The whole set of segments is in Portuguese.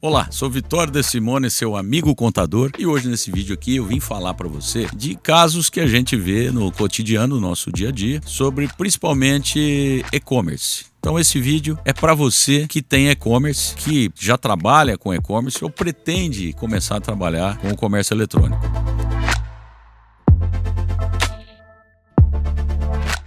Olá, sou Vitório De Simone, seu amigo contador, e hoje nesse vídeo aqui eu vim falar para você de casos que a gente vê no cotidiano, no nosso dia a dia, sobre principalmente e-commerce. Então esse vídeo é para você que tem e-commerce, que já trabalha com e-commerce ou pretende começar a trabalhar com o comércio eletrônico.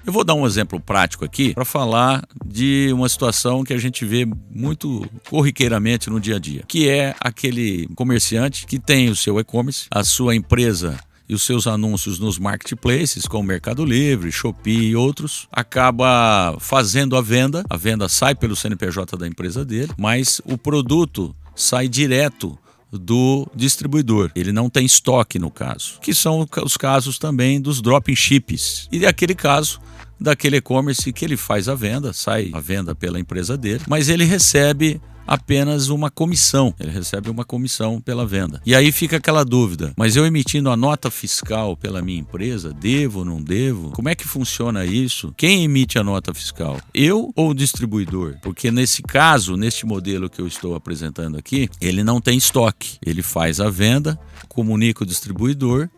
Eu vou dar um exemplo prático aqui para falar de uma situação que a gente vê muito corriqueiramente no dia a dia, que é aquele comerciante que tem o seu e-commerce, a sua empresa e os seus anúncios nos marketplaces, como Mercado Livre, Shopee e outros, acaba fazendo a venda sai pelo CNPJ da empresa dele, mas o produto sai direto do distribuidor. Ele não tem estoque no caso, que são os casos também dos drop ships. E aquele caso daquele e-commerce que ele faz a venda, sai a venda pela empresa dele, mas ele recebe apenas uma comissão, pela venda. E aí fica aquela dúvida, mas eu emitindo a nota fiscal pela minha empresa, devo ou não devo? Como é que funciona isso? Quem emite a nota fiscal? Eu ou o distribuidor? Porque nesse caso, neste modelo que eu estou apresentando aqui, ele não tem estoque. Ele faz a venda, comunica o distribuidor.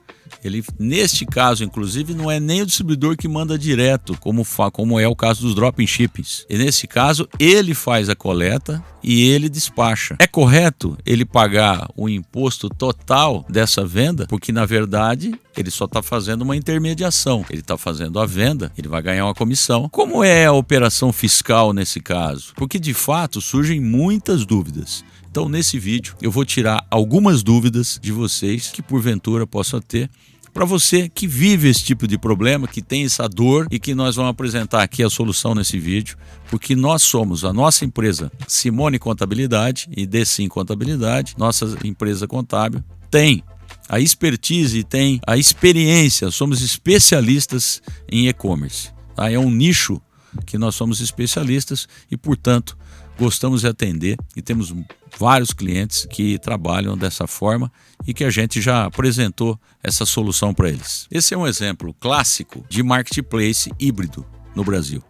Neste caso, inclusive, não é nem o distribuidor que manda direto, como é o caso dos drop shippings. E nesse caso, ele faz a coleta e ele despacha. É correto ele pagar o imposto total dessa venda? Porque, na verdade, ele só está fazendo uma intermediação. Ele está fazendo a venda, ele vai ganhar uma comissão. Como é a operação fiscal nesse caso? Porque, de fato, surgem muitas dúvidas. Então, nesse vídeo, eu vou tirar algumas dúvidas de vocês que, porventura, possam ter, para você que vive esse tipo de problema, que tem essa dor e que nós vamos apresentar aqui a solução nesse vídeo, porque nós somos a nossa empresa Simone Contabilidade e D-Sim Contabilidade, nossa empresa contábil, tem a expertise e tem a experiência, somos especialistas em e-commerce. Tá? É um nicho que nós somos especialistas e, portanto, gostamos de atender e temos vários clientes que trabalham dessa forma e que a gente já apresentou essa solução para eles. Esse é um exemplo clássico de marketplace híbrido no Brasil.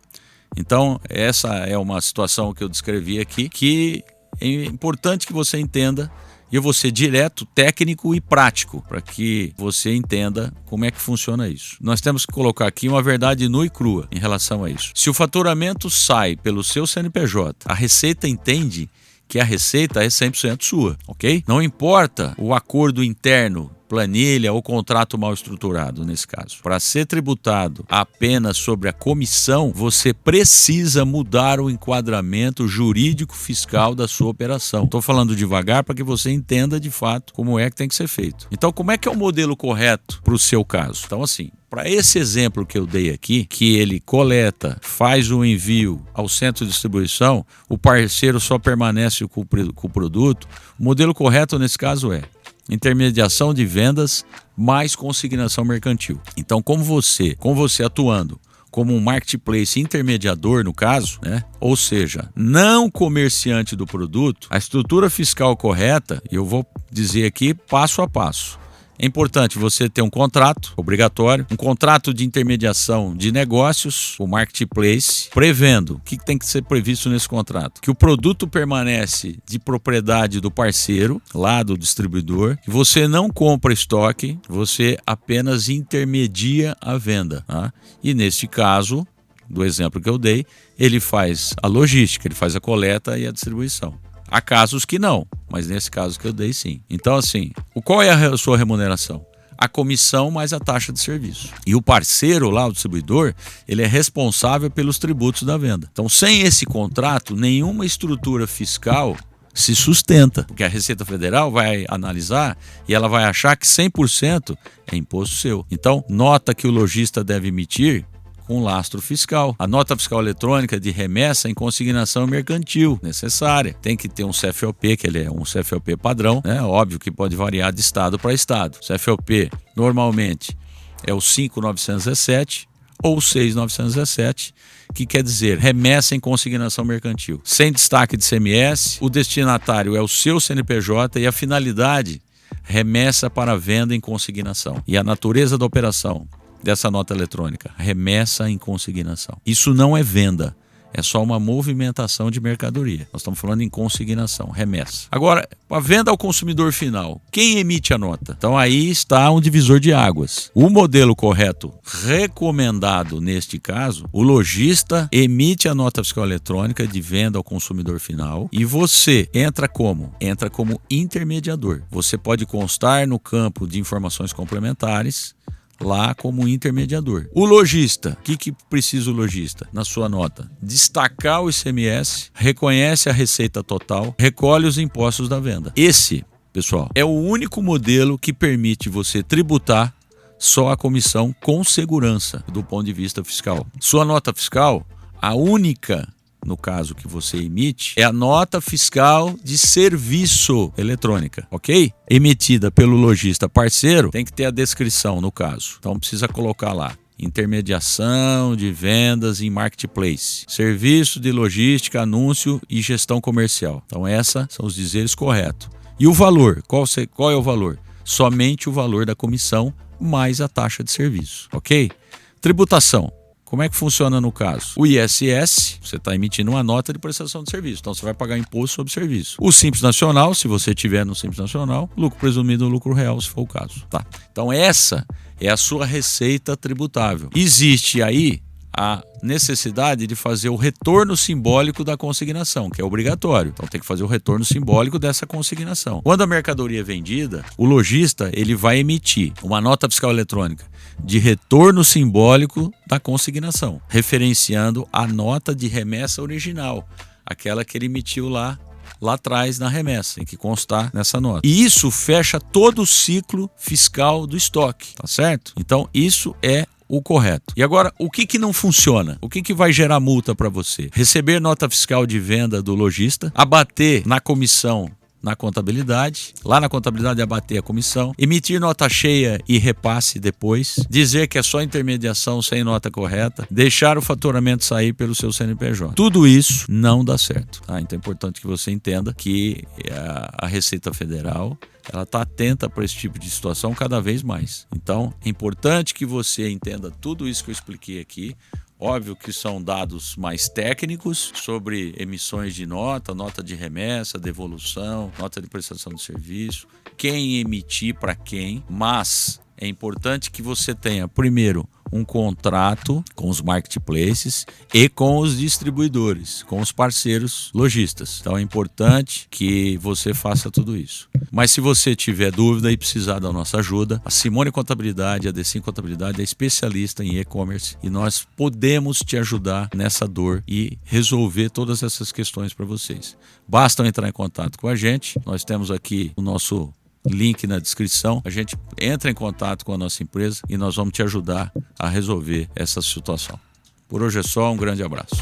Então, essa é uma situação que eu descrevi aqui que é importante que você entenda. E eu vou ser direto, técnico e prático para que você entenda como é que funciona isso. Nós temos que colocar aqui uma verdade nua e crua em relação a isso. Se o faturamento sai pelo seu CNPJ, a Receita entende que a receita é 100% sua, ok? Não importa o acordo interno, planilha ou contrato mal estruturado nesse caso. Para ser tributado apenas sobre a comissão, você precisa mudar o enquadramento jurídico fiscal da sua operação. Estou falando devagar para que você entenda de fato como é que tem que ser feito. Então, como é que é o modelo correto para o seu caso? Então, assim, para esse exemplo que eu dei aqui, que ele coleta, faz o envio ao centro de distribuição, o parceiro só permanece com o produto, o modelo correto nesse caso é intermediação de vendas mais consignação mercantil. Então, como você atuando como um marketplace intermediador no caso, né? Ou seja, não comerciante do produto, a estrutura fiscal correta, e eu vou dizer aqui passo a passo. É importante você ter um contrato obrigatório, um contrato de intermediação de negócios, o marketplace, prevendo o que tem que ser previsto nesse contrato. Que o produto permanece de propriedade do parceiro, lá do distribuidor, que você não compra estoque, você apenas intermedia a venda. Tá? E neste caso, do exemplo que eu dei, ele faz a logística, ele faz a coleta e a distribuição. Há casos que não, mas nesse caso que eu dei sim. Então assim, qual é a sua remuneração? A comissão mais a taxa de serviço. E o parceiro lá, o distribuidor, ele é responsável pelos tributos da venda. Então sem esse contrato, nenhuma estrutura fiscal se sustenta, porque a Receita Federal vai analisar e ela vai achar que 100% é imposto seu. Então nota que o lojista deve emitir com lastro fiscal. A nota fiscal eletrônica de remessa em consignação mercantil necessária. Tem que ter um CFOP, que ele é um CFOP padrão, né? Óbvio que pode variar de estado para estado. CFOP normalmente é o 5917 ou 6917, que quer dizer remessa em consignação mercantil. Sem destaque de CMS, o destinatário é o seu CNPJ e a finalidade remessa para venda em consignação. E a natureza da operação dessa nota eletrônica, remessa em consignação. Isso não é venda, É só uma movimentação de mercadoria. Nós estamos falando em consignação, remessa. Agora, a venda ao consumidor final, quem emite a nota? Então aí está um divisor de águas. O modelo correto recomendado neste caso, o lojista emite a nota fiscal eletrônica de venda ao consumidor final e você entra como? Entra como intermediador. Você pode constar no campo de informações complementares lá como intermediador. O lojista, o que precisa o lojista na sua nota? Destacar o ICMS, reconhece a receita total, recolhe os impostos da venda. Esse, pessoal, é o único modelo que permite você tributar só a comissão com segurança do ponto de vista fiscal. Sua nota fiscal, a única, no caso que você emite, é a nota fiscal de serviço eletrônica, ok? Emitida pelo lojista parceiro, tem que ter a descrição no caso. Então precisa colocar lá: intermediação de vendas em marketplace, serviço de logística, anúncio e gestão comercial. Então esses são os dizeres corretos. E o valor? Qual é o valor? Somente o valor da comissão mais a taxa de serviço, ok? Tributação. Como é que funciona no caso? O ISS, você está emitindo uma nota de prestação de serviço, então você vai pagar imposto sobre serviço. O Simples Nacional, se você tiver no Simples Nacional, lucro presumido, lucro real, se for o caso. Tá. Então essa é a sua receita tributável. Existe aí a necessidade de fazer o retorno simbólico da consignação, que é obrigatório. Então tem que fazer o retorno simbólico dessa consignação. Quando a mercadoria é vendida, o lojista ele vai emitir uma nota fiscal eletrônica de retorno simbólico da consignação, referenciando a nota de remessa original, aquela que ele emitiu lá atrás na remessa, tem que constar nessa nota. E isso fecha todo o ciclo fiscal do estoque, tá certo? Então isso é o correto. E agora, o que não funciona? O que vai gerar multa para você? Receber nota fiscal de venda do lojista, abater na comissão na contabilidade, lá na contabilidade abater a comissão, emitir nota cheia e repasse depois, dizer que é só intermediação sem nota correta, deixar o faturamento sair pelo seu CNPJ. Tudo isso não dá certo. Tá? Então é importante que você entenda que a Receita Federal ela está atenta para esse tipo de situação cada vez mais. Então é importante que você entenda tudo isso que eu expliquei aqui. Óbvio que são dados mais técnicos sobre emissões de nota, nota de remessa, devolução, nota de prestação de serviço, quem emitir para quem, mas é importante que você tenha, primeiro, um contrato com os marketplaces e com os distribuidores, com os parceiros lojistas. Então é importante que você faça tudo isso. Mas se você tiver dúvida e precisar da nossa ajuda, a Simone Contabilidade, a D5 Contabilidade é especialista em e-commerce e nós podemos te ajudar nessa dor e resolver todas essas questões para vocês. Basta entrar em contato com a gente. Nós temos aqui o nosso link na descrição. A gente entra em contato com a nossa empresa e nós vamos te ajudar a resolver essa situação. Por hoje é só, um grande abraço.